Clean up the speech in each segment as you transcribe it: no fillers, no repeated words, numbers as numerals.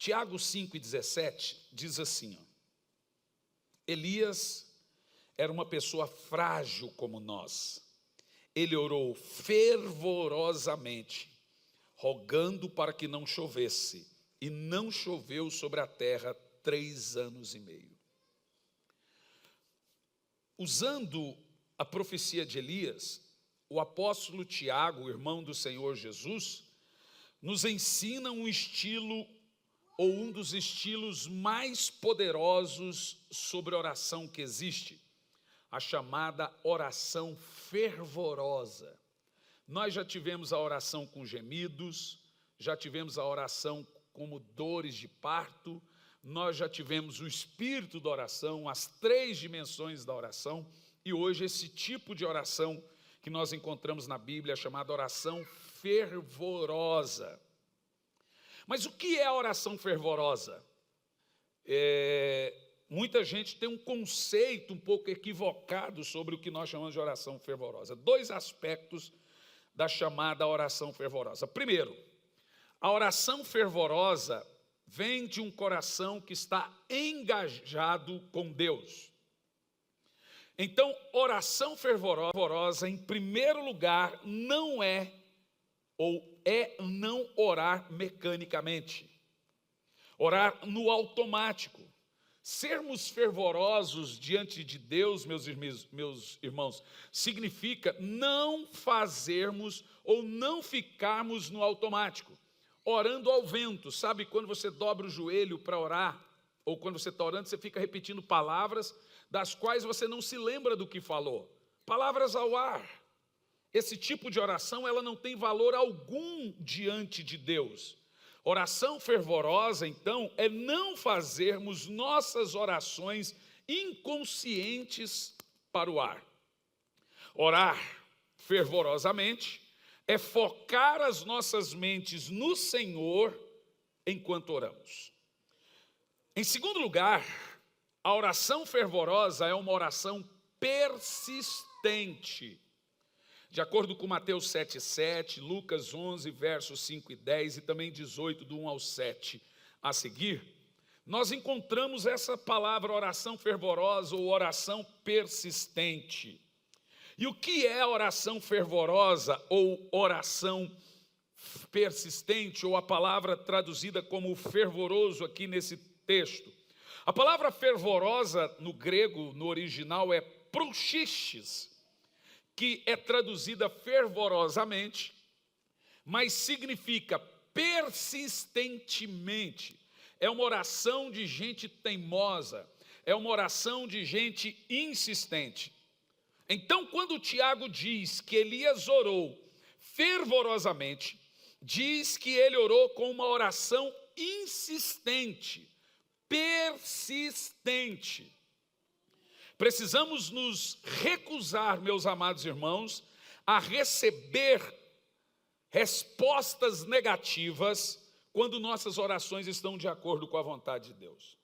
Tiago 5,17 diz assim, ó, Elias era uma pessoa frágil como nós. Ele orou fervorosamente, rogando para que não chovesse, e não choveu sobre a terra 3 anos e meio. Usando a profecia de Elias, o apóstolo Tiago, irmão do Senhor Jesus, nos ensina um estilo, ou um dos estilos mais poderosos sobre oração que existe, a chamada oração fervorosa. Nós já tivemos a oração com gemidos, já tivemos a oração como dores de parto, nós já tivemos o espírito da oração, as 3 dimensões da oração, e hoje esse tipo de oração que nós encontramos na Bíblia é chamada oração fervorosa. Mas o que é a oração fervorosa? Muita gente tem um conceito um pouco equivocado sobre o que nós chamamos de oração fervorosa. 2 aspectos da chamada oração fervorosa. Primeiro, a oração fervorosa vem de um coração que está engajado com Deus. Então, oração fervorosa, em primeiro lugar, não é não orar mecanicamente, orar no automático. Sermos fervorosos diante de Deus, meus irmãos, significa não fazermos ou não ficarmos no automático, orando ao vento. Sabe quando você dobra o joelho para orar, ou quando você está orando, você fica repetindo palavras das quais você não se lembra do que falou, palavras ao ar. Esse tipo de oração, ela não tem valor algum diante de Deus. Oração fervorosa, então, é não fazermos nossas orações inconscientes para o ar. Orar fervorosamente é focar as nossas mentes no Senhor enquanto oramos. Em segundo lugar, a oração fervorosa é uma oração persistente. De acordo com Mateus 7,7, Lucas 11, versos 5 e 10 e também 18, do 1 ao 7 a seguir, nós encontramos essa palavra oração fervorosa ou oração persistente. E o que é oração fervorosa ou oração persistente, ou a palavra traduzida como fervoroso aqui nesse texto? A palavra fervorosa no grego, no original, é pruxistes, que é traduzida fervorosamente, mas significa persistentemente. É uma oração de gente teimosa, é uma oração de gente insistente. Então, quando Tiago diz que Elias orou fervorosamente, diz que ele orou com uma oração insistente, persistente. Precisamos nos recusar, meus amados irmãos, a receber respostas negativas quando nossas orações estão de acordo com a vontade de Deus.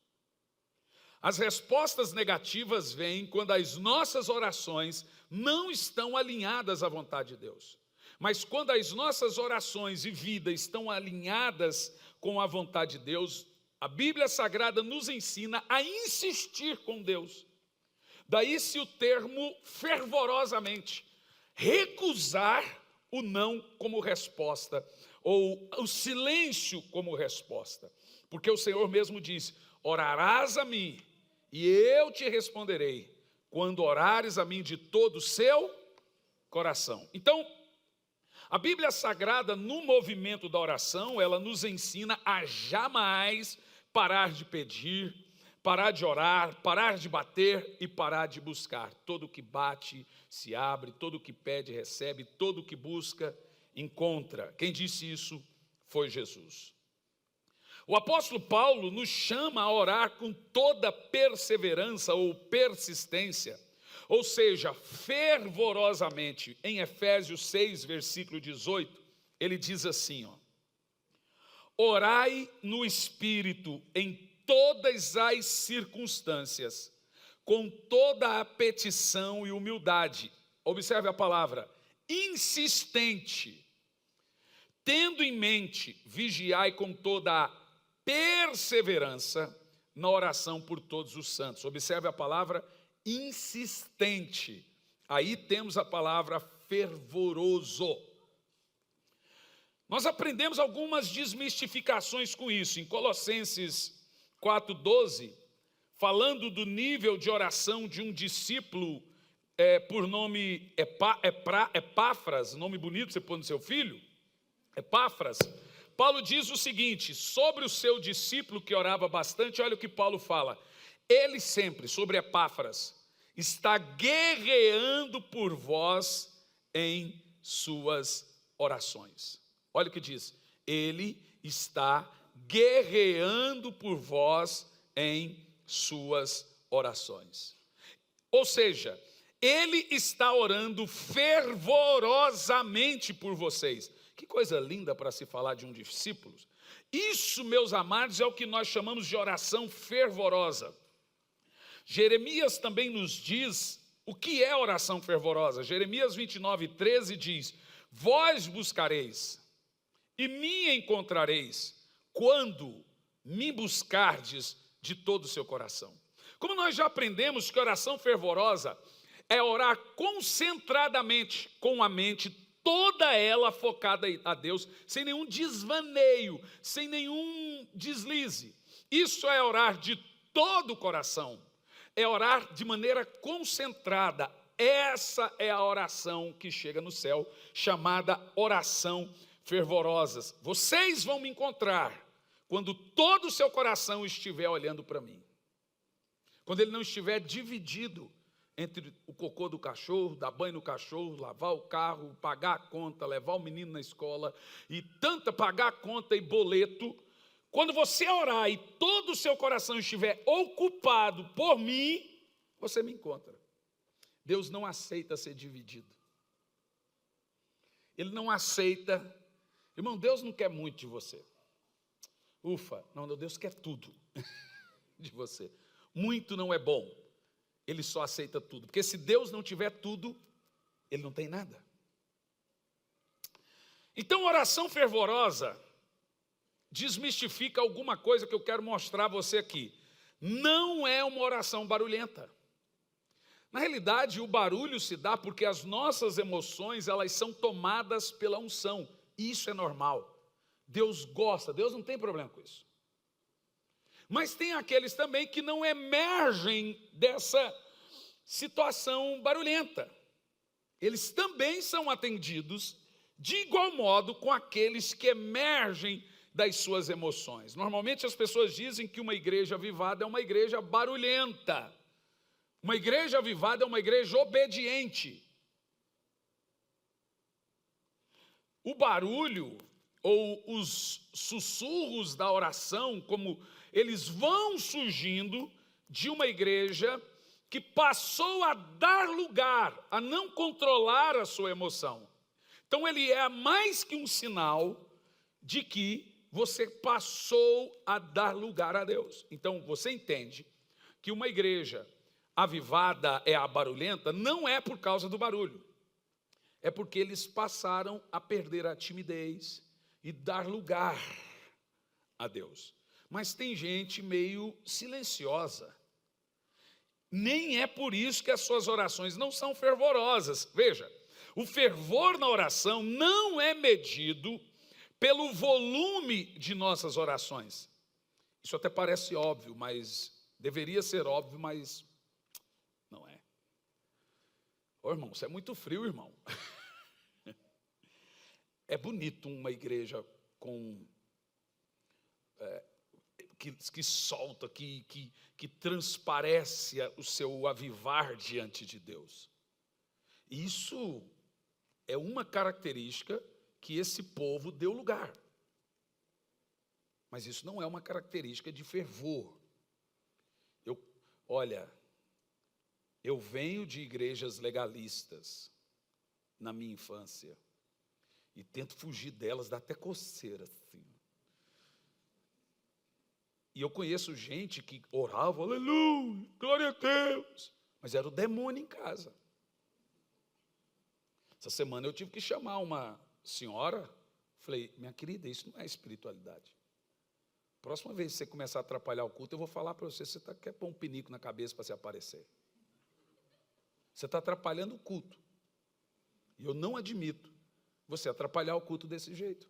As respostas negativas vêm quando as nossas orações não estão alinhadas à vontade de Deus. Mas quando as nossas orações e vida estão alinhadas com a vontade de Deus, a Bíblia Sagrada nos ensina a insistir com Deus. Daí-se o termo fervorosamente, recusar o não como resposta, ou o silêncio como resposta. Porque o Senhor mesmo disse, orarás a mim, e eu te responderei, quando orares a mim de todo o seu coração. Então, a Bíblia Sagrada, no movimento da oração, ela nos ensina a jamais parar de pedir, parar de orar, parar de bater e parar de buscar. Todo que bate, se abre, todo que pede, recebe, todo que busca, encontra. Quem disse isso foi Jesus. O apóstolo Paulo nos chama a orar com toda perseverança ou persistência, ou seja, fervorosamente. Em Efésios 6, versículo 18, ele diz assim, orai no Espírito em todas as circunstâncias, com toda a petição e humildade. Observe a palavra, insistente. Tendo em mente, vigiai com toda a perseverança na oração por todos os santos. Observe a palavra insistente. Aí temos a palavra fervoroso. Nós aprendemos algumas desmistificações com isso. Em Colossenses 4,12, falando do nível de oração de um discípulo por nome Epáfras, nome bonito você põe no seu filho, Epáfras, Paulo diz o seguinte, sobre o seu discípulo que orava bastante, olha o que Paulo fala, ele sempre, sobre Epáfras, está guerreando por vós em suas orações. Olha o que diz, ele está guerreando por vós em suas orações. Ou seja, ele está orando fervorosamente por vocês. Que coisa linda para se falar de um discípulo. Isso, meus amados, é o que nós chamamos de oração fervorosa. Jeremias também nos diz o que é oração fervorosa. Jeremias 29:13 diz, vós buscareis e me encontrareis quando me buscardes de todo o seu coração. Como nós já aprendemos que oração fervorosa é orar concentradamente, com a mente toda ela focada a Deus, sem nenhum desvaneio, sem nenhum deslize. Isso é orar de todo o coração, é orar de maneira concentrada. Essa é a oração que chega no céu, chamada oração fervorosa. Vocês vão me encontrar quando todo o seu coração estiver olhando para mim. Quando ele não estiver dividido entre o cocô do cachorro, dar banho no cachorro, lavar o carro, pagar a conta, levar o menino na escola, e pagar a conta e boleto. Quando você orar e todo o seu coração estiver ocupado por mim, você me encontra. Deus não aceita ser dividido. Ele não aceita. Irmão, Deus não quer muito de você. Ufa, não, Deus quer tudo de você. Muito não é bom. Ele só aceita tudo. Porque se Deus não tiver tudo, ele não tem nada. Então, oração fervorosa desmistifica alguma coisa que eu quero mostrar a você aqui. Não é uma oração barulhenta. Na realidade, o barulho se dá porque as nossas emoções, elas são tomadas pela unção. Isso é normal. Deus gosta, Deus não tem problema com isso. Mas tem aqueles também que não emergem dessa situação barulhenta. Eles também são atendidos de igual modo com aqueles que emergem das suas emoções. Normalmente as pessoas dizem que uma igreja avivada é uma igreja barulhenta. Uma igreja avivada é uma igreja obediente. O barulho ou os sussurros da oração, como eles vão surgindo de uma igreja que passou a dar lugar, a não controlar a sua emoção. Então ele é mais que um sinal de que você passou a dar lugar a Deus. Então você entende que uma igreja avivada é a barulhenta, não é por causa do barulho. É porque eles passaram a perder a timidez e dar lugar a Deus. Mas tem gente meio silenciosa. Nem é por isso que as suas orações não são fervorosas. Veja, o fervor na oração não é medido pelo volume de nossas orações. Isso até parece óbvio, mas deveria ser óbvio, mas não é. Ô irmão, você é muito frio, irmão. É bonito uma igreja com que solta, que transparece o seu avivar diante de Deus. Isso é uma característica que esse povo deu lugar. Mas isso não é uma característica de fervor. Eu venho de igrejas legalistas na minha infância. E tento fugir delas, dá até coceira, assim. E eu conheço gente que orava, aleluia, glória a Deus. Mas era o demônio em casa. Essa semana eu tive que chamar uma senhora. Falei, minha querida, isso não é espiritualidade. próxima vez que você começar a atrapalhar o culto, eu vou falar para você, quer pôr um pinico na cabeça para se aparecer. Você está atrapalhando o culto. E eu não admito você atrapalhar o culto desse jeito.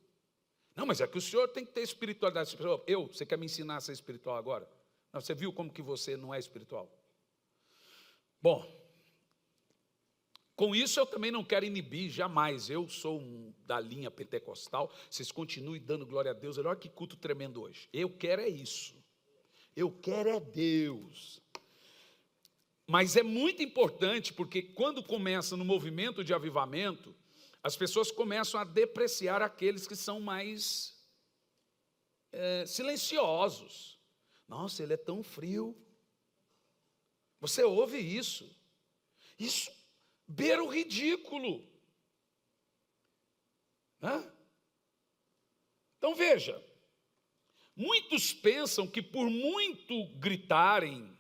Não, mas é que o senhor tem que ter espiritualidade. Você quer me ensinar a ser espiritual agora? Não, você viu como que você não é espiritual? Bom, com isso eu também não quero inibir, jamais. Eu sou da linha pentecostal, vocês continuem dando glória a Deus. Olha que culto tremendo hoje. Eu quero é isso. Eu quero é Deus. Mas é muito importante, porque quando começa no movimento de avivamento, as pessoas começam a depreciar aqueles que são mais silenciosos. Nossa, ele é tão frio. Você ouve isso. Isso beira o ridículo. Então veja, muitos pensam que por muito gritarem,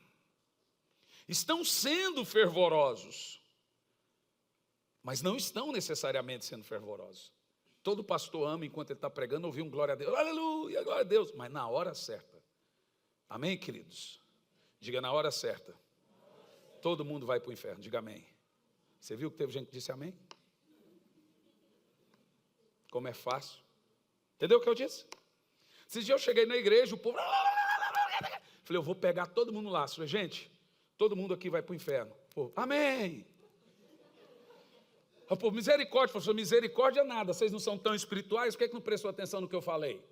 estão sendo fervorosos, mas não estão necessariamente sendo fervorosos. Todo pastor ama, enquanto ele está pregando, ouvir um glória a Deus, aleluia, glória a Deus, mas na hora certa. Amém, queridos? Diga na hora certa. Todo mundo vai para o inferno, diga amém. Você viu que teve gente que disse amém? Como é fácil. Entendeu o que eu disse? Esses dias eu cheguei na igreja, o povo... Falei, eu vou pegar todo mundo lá. Falei, gente, todo mundo aqui vai para o inferno. Pô, amém. Pô, misericórdia. Falei, misericórdia nada. Vocês não são tão espirituais? Por que não prestou atenção no que eu falei?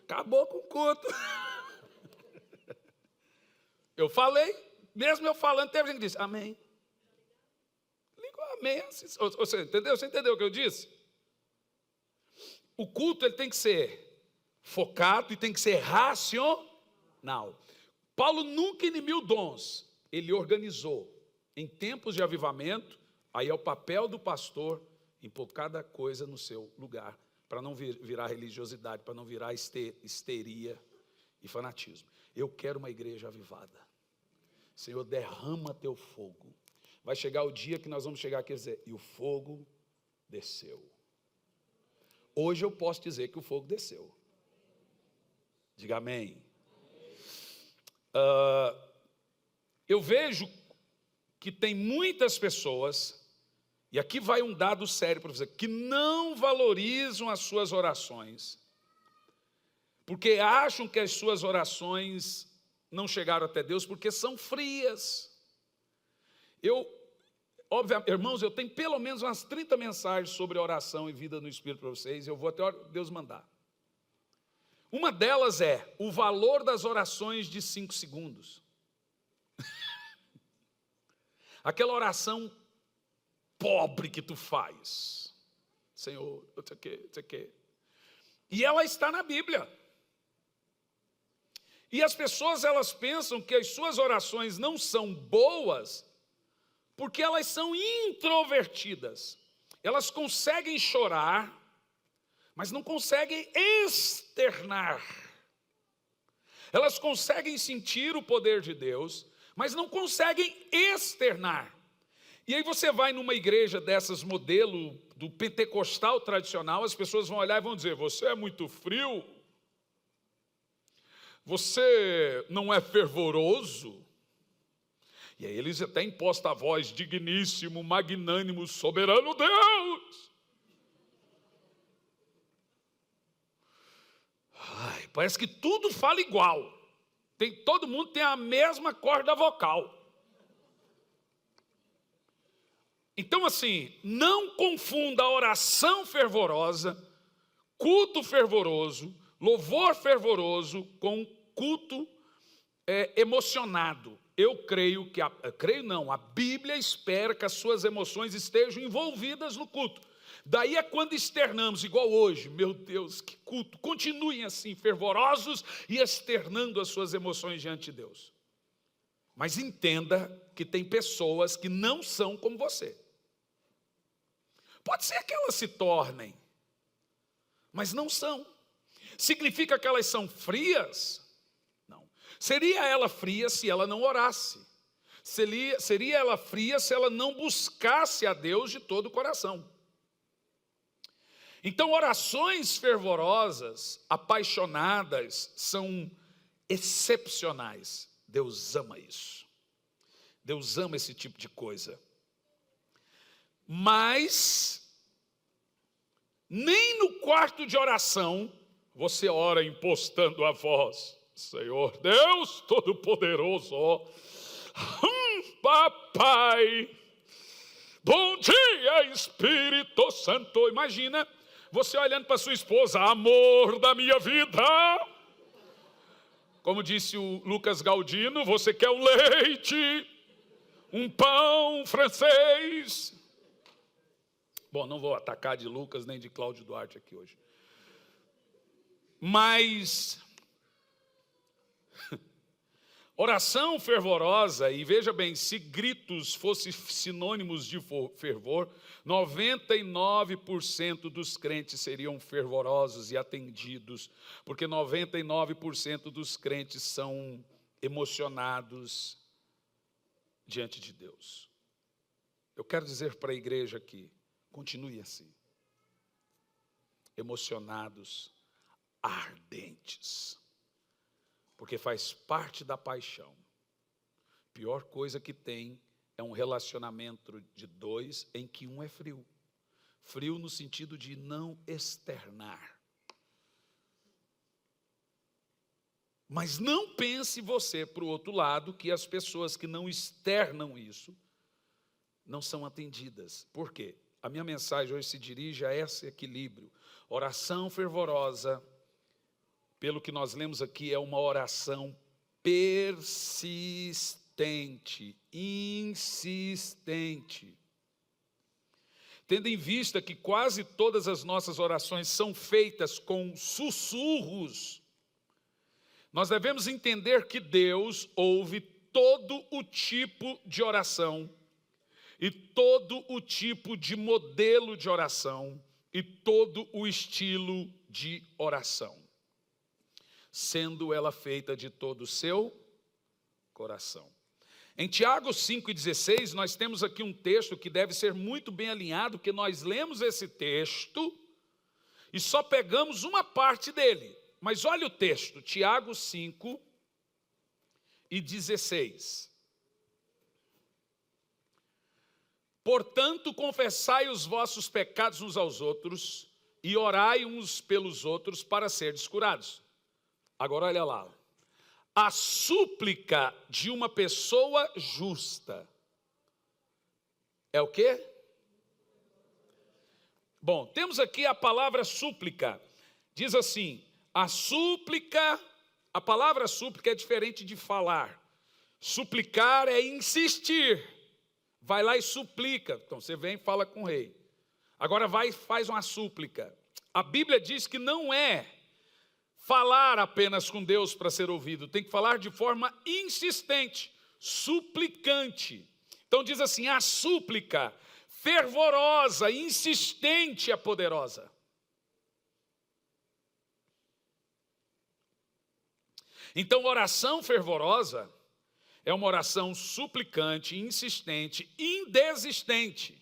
Acabou com o culto. Eu falei, mesmo eu falando, teve gente que disse, amém. Ligou, amém. Você entendeu? Você entendeu o que eu disse? O culto ele tem que ser focado e tem que ser racional. Paulo nunca inimiu dons, ele organizou. Em tempos de avivamento, aí é o papel do pastor em pôr cada coisa no seu lugar, para não virar religiosidade, para não virar histeria e fanatismo. Eu quero uma igreja avivada. Senhor, derrama teu fogo. Vai chegar o dia que nós vamos chegar aqui e dizer, e o fogo desceu. Hoje eu posso dizer que o fogo desceu. Diga amém. Eu vejo que tem muitas pessoas, e aqui vai um dado sério para você, que não valorizam as suas orações, porque acham que as suas orações não chegaram até Deus, porque são frias. Obviamente, irmãos, eu tenho pelo menos umas 30 mensagens sobre oração e vida no Espírito para vocês, eu vou até Deus mandar. Uma delas é o valor das orações de 5 segundos. Aquela oração pobre que tu faz. Senhor, eu sei o quê. E ela está na Bíblia. E as pessoas, elas pensam que as suas orações não são boas, porque elas são introvertidas. Elas conseguem chorar, mas não conseguem externar. Elas conseguem sentir o poder de Deus, mas não conseguem externar. E aí você vai numa igreja dessas modelo do pentecostal tradicional, as pessoas vão olhar e vão dizer, você é muito frio, você não é fervoroso. E aí eles até impostam a voz, digníssimo, magnânimo, soberano Deus. Ai, parece que tudo fala igual. Todo mundo tem a mesma corda vocal. Então assim, não confunda a oração fervorosa, culto fervoroso, louvor fervoroso com culto emocionado. Eu creio que, a Bíblia espera que as suas emoções estejam envolvidas no culto. Daí é quando externamos, igual hoje, meu Deus, que culto. Continuem assim, fervorosos e externando as suas emoções diante de Deus. Mas entenda que tem pessoas que não são como você. Pode ser que elas se tornem, mas não são. Significa que elas são frias? Não. Seria ela fria se ela não orasse. Seria ela fria se ela não buscasse a Deus de todo o coração. Então, orações fervorosas, apaixonadas, são excepcionais. Deus ama isso. Deus ama esse tipo de coisa. Mas, nem no quarto de oração, você ora impostando a voz. Senhor Deus Todo-Poderoso, Papai, bom dia Espírito Santo. Imagina você olhando para sua esposa, amor da minha vida. Como disse o Lucas Galdino, você quer o leite, um pão francês. Bom, não vou atacar de Lucas nem de Cláudio Duarte aqui hoje. Mas oração fervorosa, e veja bem, se gritos fossem sinônimos de fervor, 99% dos crentes seriam fervorosos e atendidos, porque 99% dos crentes são emocionados diante de Deus. Eu quero dizer para a igreja aqui, continue assim, emocionados, ardentes, porque faz parte da paixão. Pior coisa que tem é um relacionamento de dois em que um é frio. Frio no sentido de não externar. Mas não pense você, para o outro lado, que as pessoas que não externam isso não são atendidas. Por quê? A minha mensagem hoje se dirige a esse equilíbrio. Oração fervorosa, pelo que nós lemos aqui, é uma oração persistente, insistente. Tendo em vista que quase todas as nossas orações são feitas com sussurros, nós devemos entender que Deus ouve todo o tipo de oração, e todo o tipo de modelo de oração, e todo o estilo de oração, sendo ela feita de todo o seu coração. Em Tiago 5,16, nós temos aqui um texto que deve ser muito bem alinhado, porque nós lemos esse texto e só pegamos uma parte dele. Mas olha o texto, Tiago 5,16. Portanto, confessai os vossos pecados uns aos outros e orai uns pelos outros para serdes curados. Agora olha lá. A súplica de uma pessoa justa é o quê? Bom, temos aqui a palavra súplica. Diz assim, a palavra súplica é diferente de falar. Suplicar é insistir. Vai lá e suplica. Então você vem e fala com o rei. Agora vai e faz uma súplica. A Bíblia diz que não é falar apenas com Deus para ser ouvido, tem que falar de forma insistente, suplicante. Então diz assim, a súplica fervorosa, insistente é poderosa. Então oração fervorosa é uma oração suplicante, insistente, indesistente.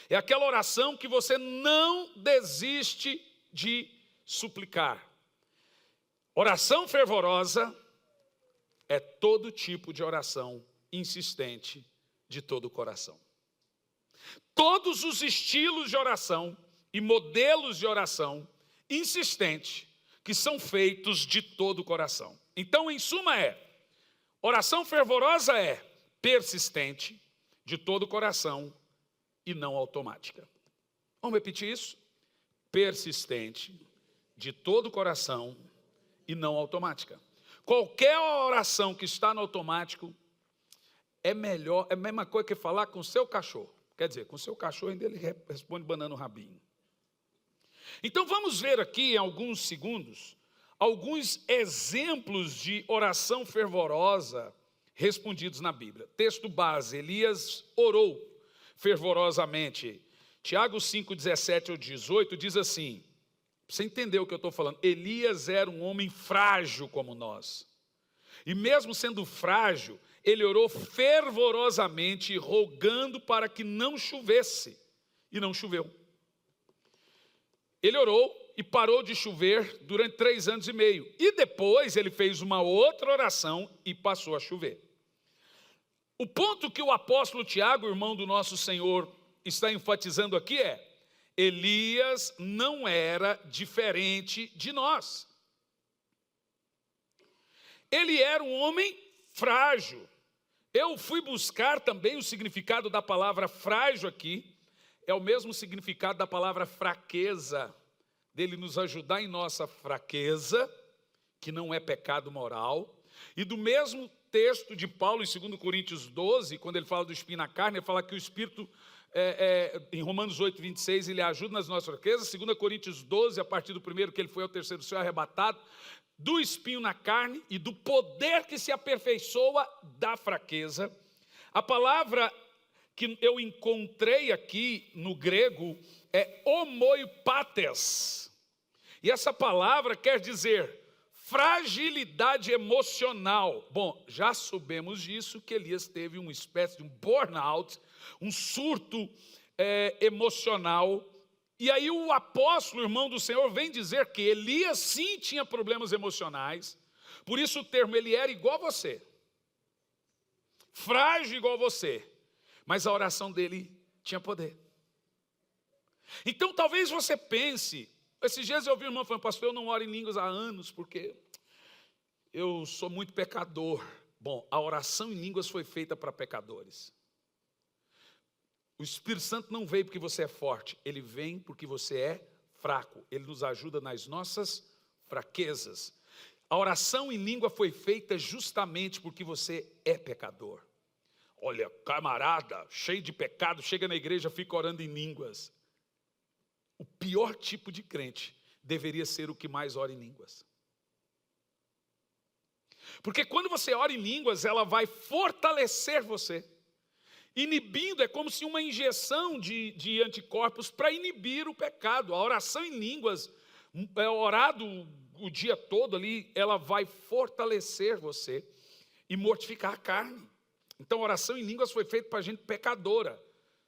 É aquela oração que você não desiste de suplicar. Oração fervorosa é todo tipo de oração insistente de todo o coração. Todos os estilos de oração e modelos de oração insistente que são feitos de todo o coração. Então, em suma oração fervorosa é persistente de todo o coração e não automática. Vamos repetir isso? Persistente de todo o coração e não automática. Qualquer oração que está no automático é melhor, é a mesma coisa que falar com o seu cachorro. Quer dizer, com o seu cachorro ainda ele responde banando o rabinho. Então vamos ver aqui em alguns segundos, alguns exemplos de oração fervorosa respondidos na Bíblia. Texto base, Elias orou fervorosamente. Tiago 5:17 ao 18 diz assim, você entendeu o que eu estou falando? Elias era um homem frágil como nós. E mesmo sendo frágil, ele orou fervorosamente, rogando para que não chovesse, e não choveu. Ele orou e parou de chover durante 3 anos e meio. E depois ele fez uma outra oração e passou a chover. O ponto que o apóstolo Tiago, irmão do nosso Senhor, está enfatizando aqui é: Elias não era diferente de nós. Ele era um homem frágil. Eu fui buscar também o significado da palavra frágil aqui. É o mesmo significado da palavra fraqueza, dele nos ajudar em nossa fraqueza, que não é pecado moral. E do mesmo texto de Paulo em 2 Coríntios 12, quando ele fala do espinho na carne, ele fala que o Espírito, em Romanos 8, 26, ele ajuda nas nossas fraquezas. 2 Coríntios 12, a partir do primeiro, que ele foi ao terceiro céu arrebatado, do espinho na carne e do poder que se aperfeiçoa da fraqueza. A palavra que eu encontrei aqui no grego é homoipates. E essa palavra quer dizer fragilidade emocional. Bom, já soubemos disso, que Elias teve uma espécie de um burnout, um surto emocional. E aí o apóstolo, irmão do Senhor, vem dizer que Elias sim tinha problemas emocionais. Por isso o termo, ele era igual a você, frágil igual a você, mas a oração dele tinha poder. Então talvez você pense, esses dias eu ouvi um irmão falando: pastor, eu não oro em línguas há anos porque eu sou muito pecador. Bom, a oração em línguas foi feita para pecadores. O Espírito Santo não veio porque você é forte, ele vem porque você é fraco. Ele nos ajuda nas nossas fraquezas. A oração em língua foi feita justamente porque você é pecador. Olha, camarada, cheio de pecado, chega na igreja, fica orando em línguas. O pior tipo de crente deveria ser o que mais ora em línguas. Porque quando você ora em línguas, ela vai fortalecer você. Inibindo, é como se uma injeção de anticorpos para inibir o pecado. A oração em línguas, orado o dia todo ali, ela vai fortalecer você e mortificar a carne. Então a oração em línguas foi feita para gente pecadora.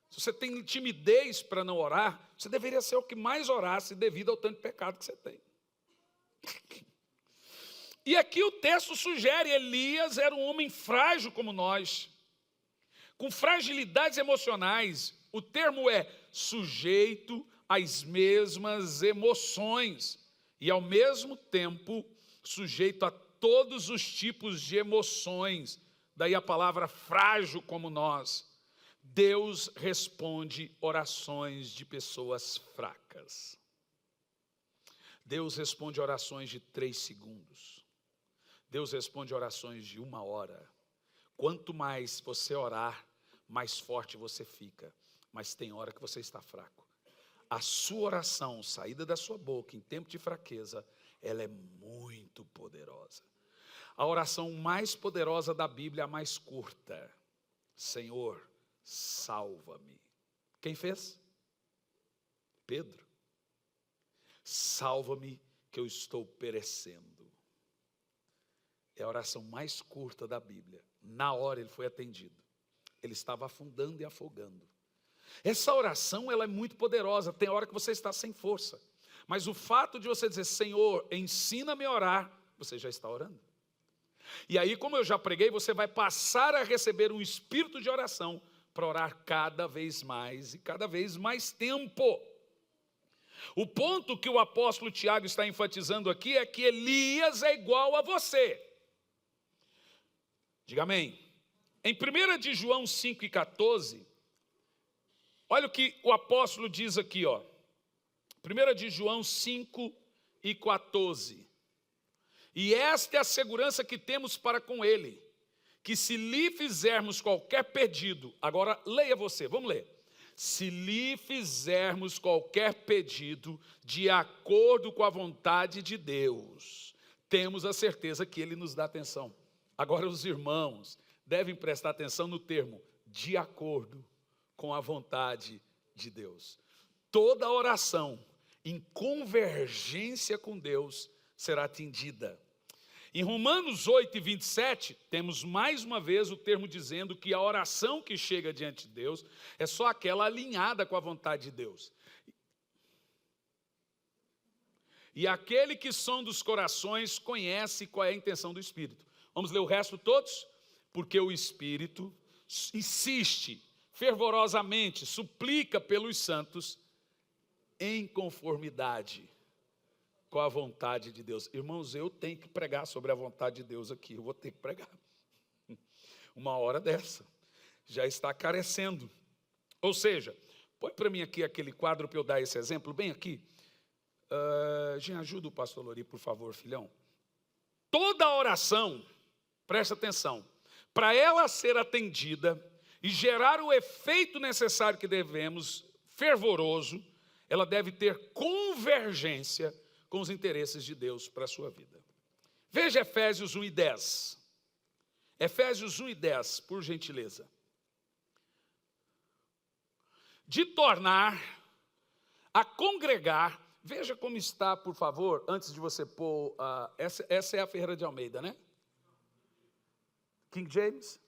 Se você tem timidez para não orar, você deveria ser o que mais orasse devido ao tanto de pecado que você tem. E aqui o texto sugere: Elias era um homem frágil como nós, com fragilidades emocionais. O termo é sujeito às mesmas emoções e ao mesmo tempo sujeito a todos os tipos de emoções. Daí a palavra frágil como nós. Deus responde orações de pessoas fracas. Deus responde orações de 3 segundos. Deus responde orações de 1 hora. Quanto mais você orar, mais forte você fica. Mas tem hora que você está fraco. A sua oração, saída da sua boca em tempo de fraqueza, ela é muito poderosa. A oração mais poderosa da Bíblia é a mais curta. Senhor, salva-me. Quem fez? Pedro. Salva-me que eu estou perecendo. É a oração mais curta da Bíblia. Na hora ele foi atendido. Ele estava afundando e afogando. Essa oração, ela é muito poderosa. Tem hora que você está sem força. Mas o fato de você dizer: Senhor, ensina-me a orar, você já está orando. E aí, como eu já preguei, você vai passar a receber um espírito de oração para orar cada vez mais e cada vez mais tempo. O ponto que o apóstolo Tiago está enfatizando aqui é que Elias é igual a você. Diga amém. Em 1 de João 5,14, olha o que o apóstolo diz aqui, ó. 1 de João 5,14. E esta é a segurança que temos para com ele, que se lhe fizermos qualquer pedido, agora leia você, vamos ler. Se lhe fizermos qualquer pedido de acordo com a vontade de Deus, temos a certeza que ele nos dá atenção. Agora os irmãos devem prestar atenção no termo de acordo com a vontade de Deus. Toda oração em convergência com Deus será atendida. Em Romanos 8:27, temos mais uma vez o termo dizendo que a oração que chega diante de Deus é só aquela alinhada com a vontade de Deus. E aquele que sonda os corações conhece qual é a intenção do Espírito. Vamos ler o resto todos? Porque o Espírito insiste fervorosamente, suplica pelos santos em conformidade com a vontade de Deus. Irmãos, eu tenho que pregar sobre a vontade de Deus aqui, eu vou ter que pregar. Uma hora dessa, já está carecendo. Ou seja, põe para mim aqui aquele quadro para eu dar esse exemplo, bem aqui. Gente, ajuda o pastor Lori, por favor, filhão. Toda oração, presta atenção, para ela ser atendida e gerar o efeito necessário que devemos, fervoroso, ela deve ter convergência com os interesses de Deus para a sua vida. Veja Efésios 1:10. Efésios 1:10, por gentileza. De tornar a congregar, veja como está, por favor, antes de você pôr, essa é a Ferreira de Almeida, né? King James?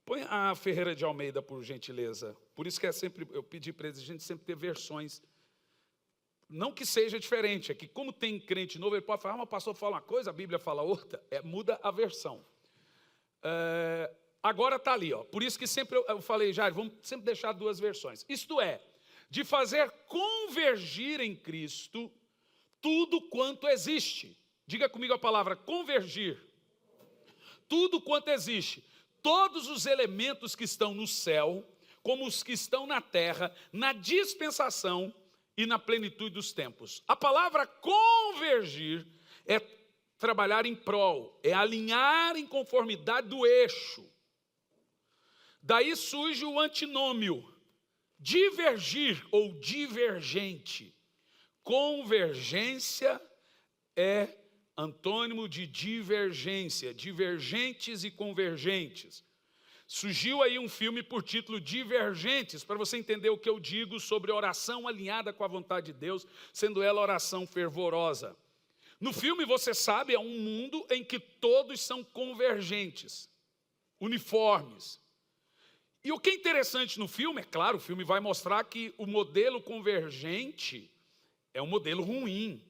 Põe a Ferreira de Almeida, por gentileza. Por isso que eu pedi para a gente sempre ter versões. Não que seja diferente, é que como tem crente novo, ele pode falar, mas o pastor fala uma coisa, a Bíblia fala outra, muda a versão. Agora está ali, ó. Por isso que sempre eu falei, Jair, vamos sempre deixar duas versões. Isto é, de fazer convergir em Cristo tudo quanto existe. Diga comigo a palavra convergir. Tudo quanto existe. Todos os elementos que estão no céu, como os que estão na terra, na dispensação e na plenitude dos tempos. A palavra convergir é trabalhar em prol, é alinhar em conformidade do eixo. Daí surge o antinômio, divergir ou divergente. Convergência é antônimo de divergência, divergentes e convergentes. Surgiu aí um filme por título Divergentes, para você entender o que eu digo sobre oração alinhada com a vontade de Deus, sendo ela oração fervorosa. No filme, você sabe, é um mundo em que todos são convergentes, uniformes. E o que é interessante no filme, é claro, o filme vai mostrar que o modelo convergente é um modelo ruim.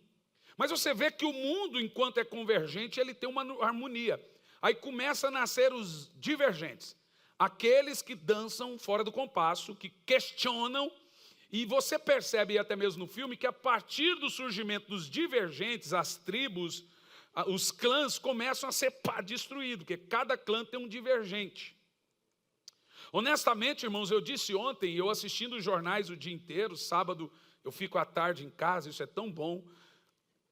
Mas você vê que o mundo, enquanto é convergente, ele tem uma harmonia. Aí começa a nascer os divergentes. Aqueles que dançam fora do compasso, que questionam. E você percebe até mesmo no filme que a partir do surgimento dos divergentes, as tribos, os clãs começam a ser destruídos, porque cada clã tem um divergente. Honestamente, irmãos, eu disse ontem, eu assistindo os jornais o dia inteiro, sábado eu fico à tarde em casa, isso é tão bom,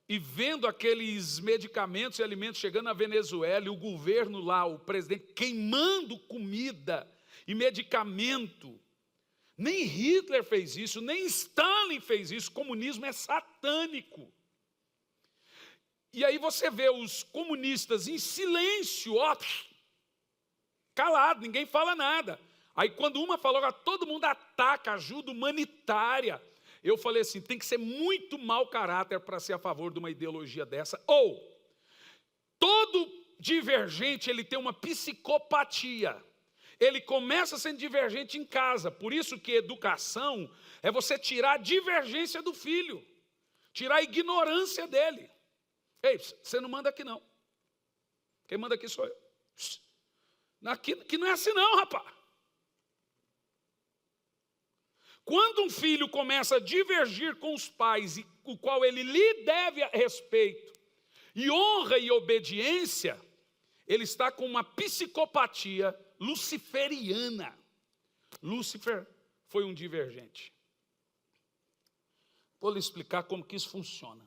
e vendo aqueles medicamentos e alimentos chegando na Venezuela, e o governo lá, o presidente, queimando comida e medicamento. Nem Hitler fez isso, nem Stalin fez isso, o comunismo é satânico. E aí você vê os comunistas em silêncio, ó, calado, ninguém fala nada. Aí quando uma falou, todo mundo ataca, ajuda humanitária. Eu falei assim, tem que ser muito mau caráter para ser a favor de uma ideologia dessa. Ou, todo divergente, ele tem uma psicopatia. Ele começa sendo divergente em casa. Por isso que educação é você tirar a divergência do filho. Tirar a ignorância dele. Ei, você não manda aqui não. Quem manda aqui sou eu. Aqui não é assim não, rapaz. Quando um filho começa a divergir com os pais, o qual ele lhe deve respeito, e honra e obediência, ele está com uma psicopatia luciferiana. Lúcifer foi um divergente. Vou lhe explicar como que isso funciona.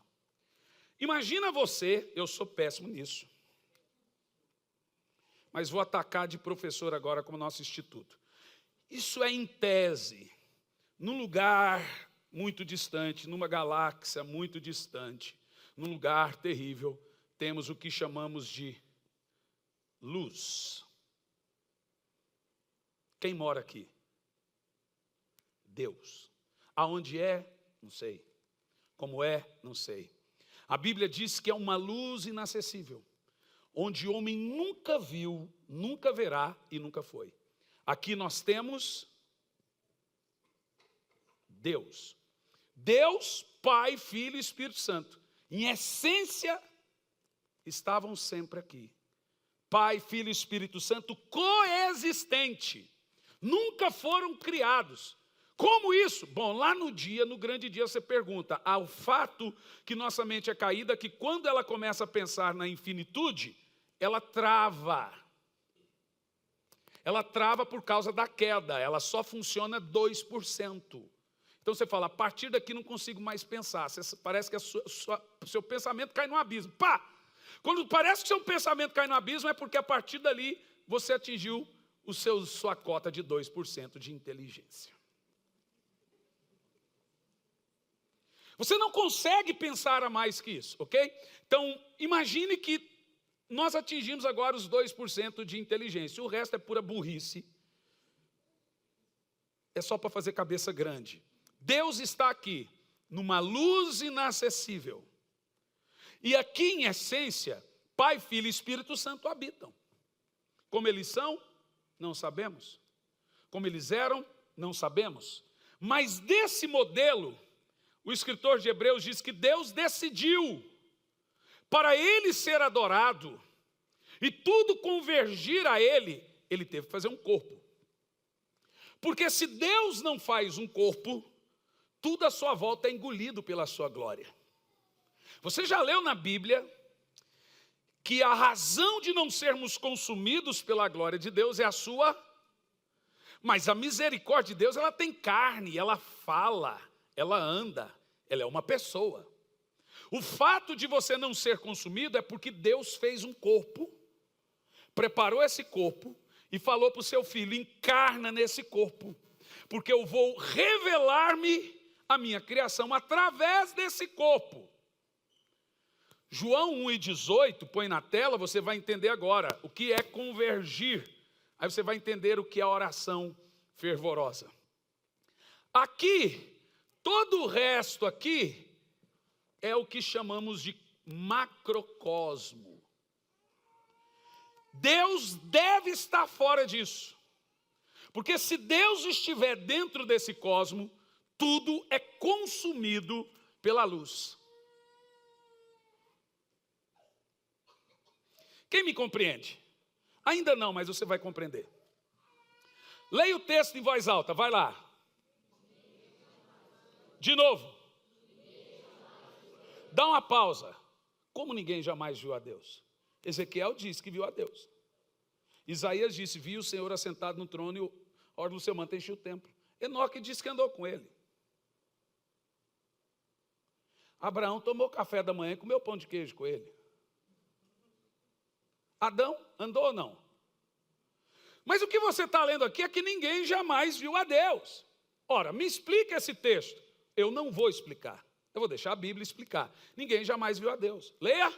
Imagina você, eu sou péssimo nisso, mas vou atacar de professor agora como nosso instituto. Isso é em tese, num lugar muito distante, numa galáxia muito distante, num lugar terrível, temos o que chamamos de luz. Quem mora aqui? Deus. Aonde é? Não sei. Como é? Não sei. A Bíblia diz que é uma luz inacessível, onde o homem nunca viu, nunca verá e nunca foi. Aqui nós temos Deus. Deus, Pai, Filho e Espírito Santo. Em essência, estavam sempre aqui. Pai, Filho e Espírito Santo coexistente. Nunca foram criados. Como isso? Bom, lá no grande dia, você pergunta, o fato que nossa mente é caída, que quando ela começa a pensar na infinitude, ela trava. Ela trava por causa da queda, ela só funciona 2%. Então você fala, a partir daqui não consigo mais pensar. Parece que o seu pensamento cai no abismo. Pá! Quando parece que o seu pensamento cai no abismo, é porque a partir dali você atingiu sua cota de 2% de inteligência. Você não consegue pensar a mais que isso, ok? Então, imagine que nós atingimos agora os 2% de inteligência. O resto é pura burrice. É só para fazer cabeça grande. Deus está aqui, numa luz inacessível. E aqui, em essência, Pai, Filho e Espírito Santo habitam. Como eles são, não sabemos. Como eles eram, não sabemos. Mas desse modelo, o escritor de Hebreus diz que Deus decidiu, para ele ser adorado, e tudo convergir a ele, ele teve que fazer um corpo. Porque se Deus não faz um corpo, tudo à sua volta é engolido pela sua glória. Você já leu na Bíblia que a razão de não sermos consumidos pela glória de Deus é a sua, mas a misericórdia de Deus, ela tem carne, ela fala, ela anda, ela é uma pessoa. O fato de você não ser consumido é porque Deus fez um corpo, preparou esse corpo e falou para o seu filho, encarna nesse corpo, porque eu vou revelar-me a minha criação através desse corpo. João 1,18, põe na tela, você vai entender agora o que é convergir. Aí você vai entender o que é a oração fervorosa. Aqui, todo o resto aqui é o que chamamos de macrocosmo. Deus deve estar fora disso. Porque se Deus estiver dentro desse cosmo, tudo é consumido pela luz. Quem me compreende? Ainda não, mas você vai compreender. Leia o texto em voz alta, vai lá. De novo. Dá uma pausa. Como ninguém jamais viu a Deus? Ezequiel disse que viu a Deus. Isaías disse, viu o Senhor assentado no trono e o órgão do seu manto encheu o templo. Enoque disse que andou com ele. Abraão tomou café da manhã e comeu pão de queijo com ele. Adão andou ou não? Mas o que você está lendo aqui é que ninguém jamais viu a Deus. Ora, me explica esse texto. Eu não vou explicar. Eu vou deixar a Bíblia explicar. Ninguém jamais viu a Deus. Leia.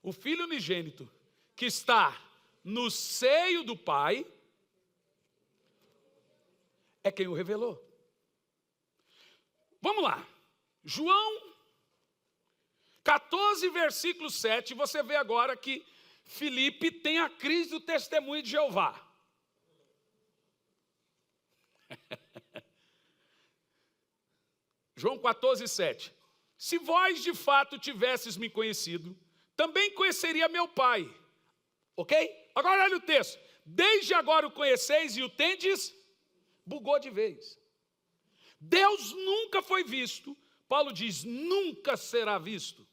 O Filho unigênito que está no seio do Pai é quem o revelou. Vamos lá. João 14, versículo 7, você vê agora que Filipe tem a crise do testemunho de Jeová. João 14, 7. Se vós de fato tivesses me conhecido, também conheceria meu Pai. Ok? Agora olha o texto. Desde agora o conheceis e o tendes, bugou de vez. Deus nunca foi visto. Paulo diz, nunca será visto.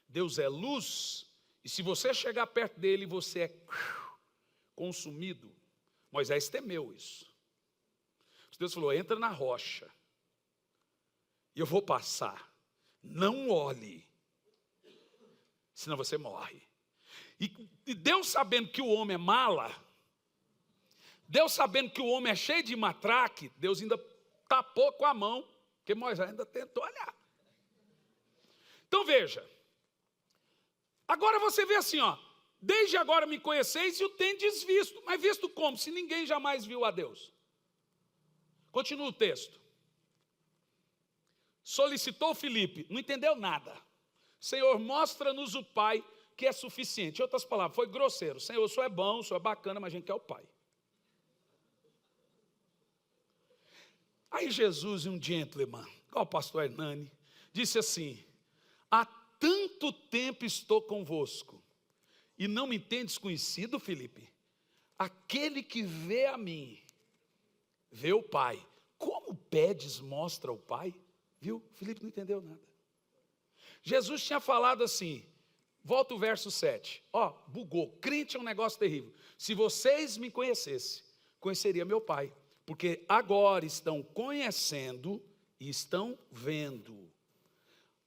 Deus é luz. E se você chegar perto dele, você é consumido. Moisés temeu isso. Deus falou, entra na rocha. E eu vou passar. Não olhe. Senão você morre. E Deus sabendo que o homem é mala, Deus sabendo que o homem é cheio de matraque, Deus ainda tapou com a mão, porque Moisés ainda tentou olhar. Então veja. Agora você vê assim, ó. Desde agora me conheceis e o tendes visto. Mas visto como? Se ninguém jamais viu a Deus. Continua o texto. Solicitou Filipe, não entendeu nada. Senhor, mostra-nos o Pai, que é suficiente. Em outras palavras, foi grosseiro. Senhor, o Senhor é bom, o Senhor é bacana, mas a gente quer o Pai. Aí Jesus, um gentleman, igual o pastor Hernani, disse assim: há tanto tempo estou convosco, e não me tendes conhecido, Filipe? Aquele que vê a mim, vê o Pai. Como pedes, mostra o Pai? Viu? Filipe não entendeu nada. Jesus tinha falado assim, volta o verso 7. Ó, bugou, crente é um negócio terrível. Se vocês me conhecessem, conheceria meu Pai. Porque agora estão conhecendo e estão vendo.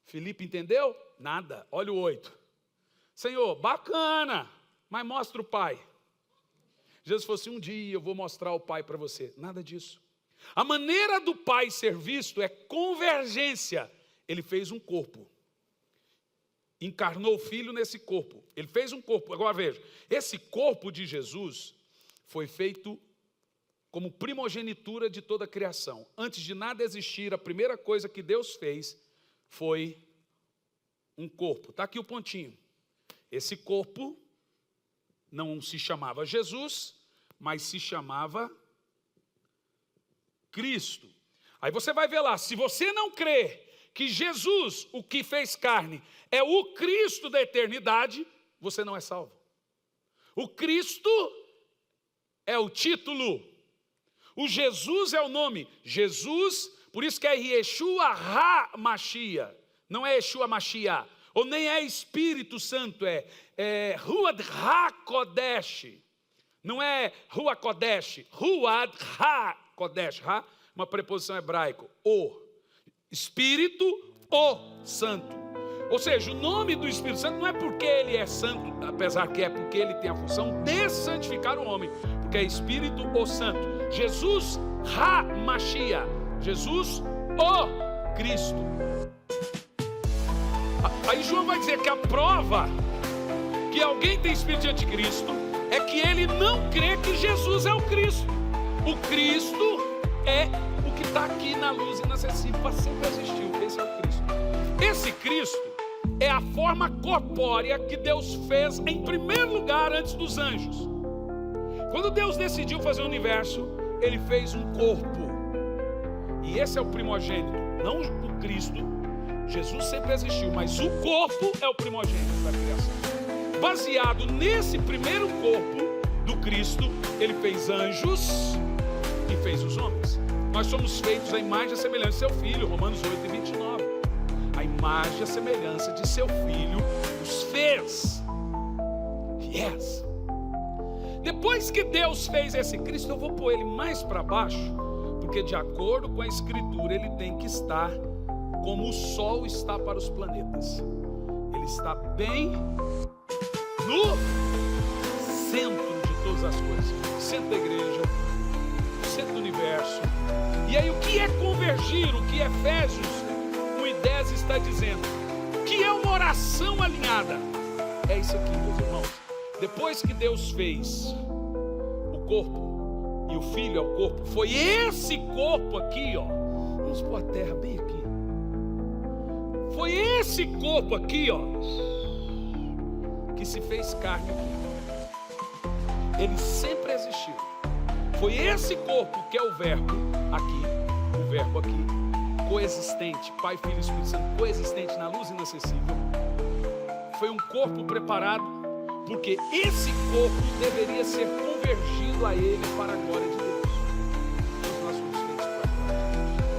Filipe entendeu? Nada. Olha o 8. Senhor, bacana, mas mostra o Pai. Jesus falou assim, um dia eu vou mostrar o Pai para você. Nada disso. A maneira do Pai ser visto é convergência. Ele fez um corpo. Encarnou o Filho nesse corpo. Ele fez um corpo. Agora veja, esse corpo de Jesus foi feito como primogenitura de toda a criação. Antes de nada existir, a primeira coisa que Deus fez foi um corpo. Está aqui o pontinho. Esse corpo não se chamava Jesus, mas se chamava Cristo. Aí você vai ver lá, se você não crê que Jesus, o que fez carne, é o Cristo da eternidade, você não é salvo. O Cristo é o título. O Jesus é o nome. Jesus, por isso que é Yeshua HaMashiach. Não é Yeshua Mashiach. Ou nem é Espírito Santo, é Ruach HaKodesh. Não é Ruach Kodesh. Ruach HaKodesh. Ha, uma preposição hebraica. O Espírito, o Santo. Ou seja, o nome do Espírito Santo não é porque ele é santo, apesar que é porque ele tem a função de santificar o homem, porque é Espírito, o Santo. Jesus, HaMashiach. Jesus, o Cristo. Aí João vai dizer que a prova que alguém tem espírito de anticristo é que ele não crê que Jesus é o Cristo. O Cristo é o que está aqui na luz inacessível, para sempre existiu. Esse é o Cristo. Esse Cristo é a forma corpórea que Deus fez em primeiro lugar antes dos anjos. Quando Deus decidiu fazer o universo, Ele fez um corpo. E esse é o primogênito, não o Cristo. Jesus sempre existiu, mas o corpo é o primogênito da criação. Baseado nesse primeiro corpo do Cristo, Ele fez anjos e fez os homens. Nós somos feitos à imagem e à semelhança de seu Filho, Romanos 8:29. A imagem e a semelhança de seu Filho os fez. Yes. Depois que Deus fez esse Cristo, eu vou pôr ele mais para baixo, porque de acordo com a Escritura, ele tem que estar como o Sol está para os planetas. Ele está bem no centro de todas as coisas. Centro da igreja, centro do universo. E aí o que é convergir? O que Efésios 1:10 está dizendo? Que é uma oração alinhada. É isso aqui, meus irmãos. Depois que Deus fez o corpo e o Filho é o corpo, foi esse corpo aqui, ó. Vamos pôr a terra bem aqui. Foi esse corpo aqui, ó, que se fez carne aqui. Ele sempre existiu. Foi esse corpo que é o verbo aqui, coexistente, Pai, Filho e Espírito Santo, coexistente na luz inacessível. Foi um corpo preparado, porque esse corpo deveria ser convergido a ele para a glória de Deus. Nós somos feitos para a glória de Deus.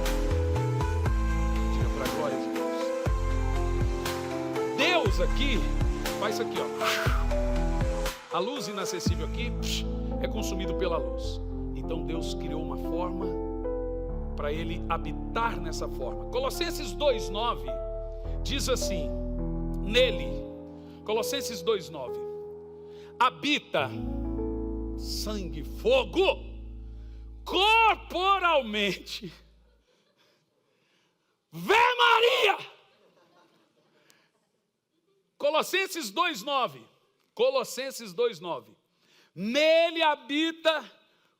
Diga para a glória de Deus. Deus aqui, faz isso aqui, ó. A luz inacessível aqui é consumido pela luz. Então Deus criou uma forma para ele habitar nessa forma. Colossenses 2:9 diz assim, nele, Colossenses 2:9, habita sangue, fogo, corporalmente. Vê Maria! Colossenses 2:9, Colossenses 2:9, nele habita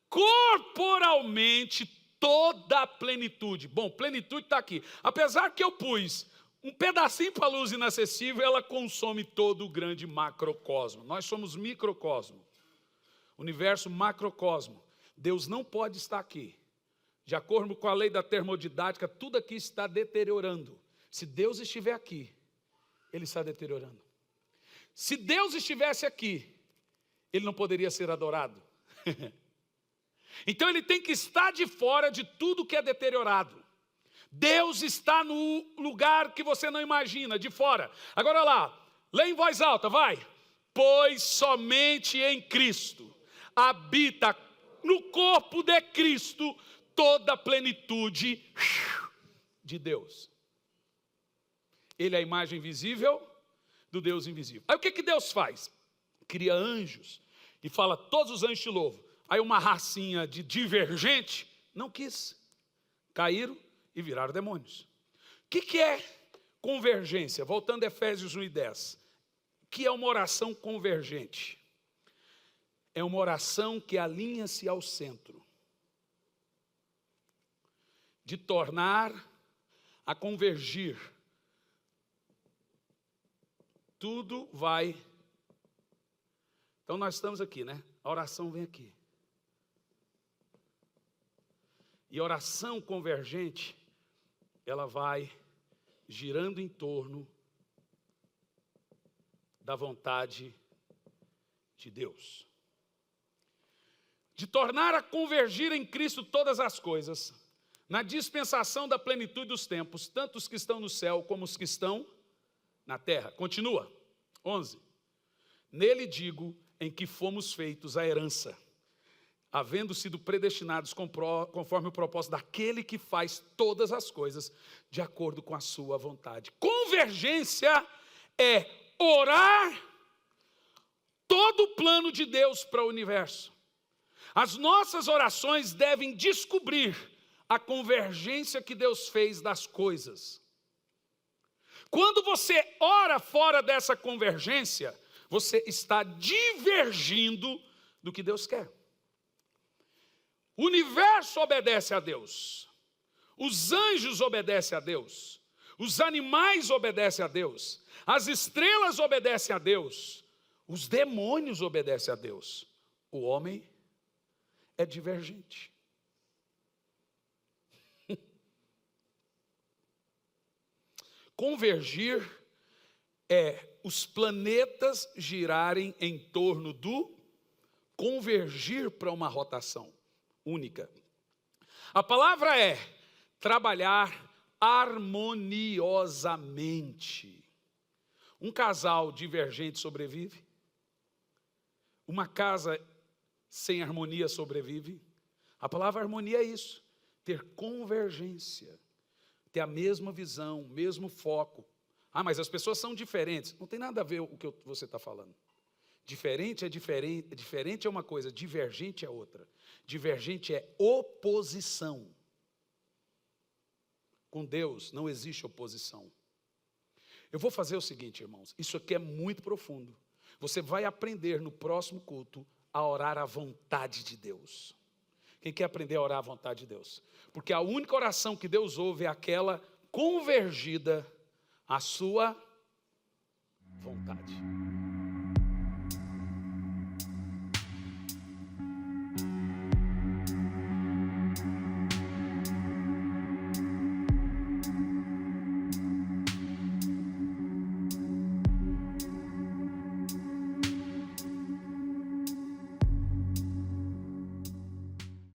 corporalmente toda a plenitude. Bom, plenitude está aqui. Apesar que eu pus um pedacinho para a luz inacessível, ela consome todo o grande macrocosmo. Nós somos microcosmo, universo macrocosmo. Deus não pode estar aqui. De acordo com a lei da termodidática, tudo aqui está deteriorando. Se Deus estiver aqui, Ele está deteriorando. Se Deus estivesse aqui, Ele não poderia ser adorado. Então Ele tem que estar de fora de tudo que é deteriorado. Deus está no lugar que você não imagina, de fora. Agora lá, lê em voz alta, vai. Pois somente em Cristo habita no corpo de Cristo toda a plenitude de Deus. Ele é a imagem visível do Deus invisível. Aí o que Deus faz? Cria anjos e fala, todos os anjos te louvam. Aí uma racinha de divergente não quis, caíram e viraram demônios. O que é convergência? Voltando a Efésios 1:10. O que é uma oração convergente? É uma oração que alinha-se ao centro. De tornar a convergir. Tudo vai. Então nós estamos aqui, né? A oração vem aqui. E a oração convergente, ela vai girando em torno da vontade de Deus. De tornar a convergir em Cristo todas as coisas, na dispensação da plenitude dos tempos, tanto os que estão no céu como os que estão na terra. Continua, 11. Nele digo em que fomos feitos a herança, havendo sido predestinados conforme o propósito daquele que faz todas as coisas de acordo com a sua vontade. Convergência é orar todo o plano de Deus para o universo. As nossas orações devem descobrir a convergência que Deus fez das coisas. Quando você ora fora dessa convergência, você está divergindo do que Deus quer. O universo obedece a Deus, os anjos obedecem a Deus, os animais obedecem a Deus, as estrelas obedecem a Deus, os demônios obedecem a Deus. O homem é divergente. Convergir é os planetas girarem em torno do convergir para uma rotação única. A palavra é trabalhar harmoniosamente. Um casal divergente sobrevive? Uma casa sem harmonia sobrevive? A palavra harmonia é isso, ter convergência, ter a mesma visão, o mesmo foco. Ah, mas as pessoas são diferentes. Não tem nada a ver com o que você está falando. Diferente é diferente, diferente é uma coisa, divergente é outra. Divergente é oposição. Com Deus não existe oposição. Eu vou fazer o seguinte, irmãos, isso aqui é muito profundo. Você vai aprender no próximo culto a orar à vontade de Deus. Quem quer aprender a orar à vontade de Deus? Porque a única oração que Deus ouve é aquela convergida à sua vontade.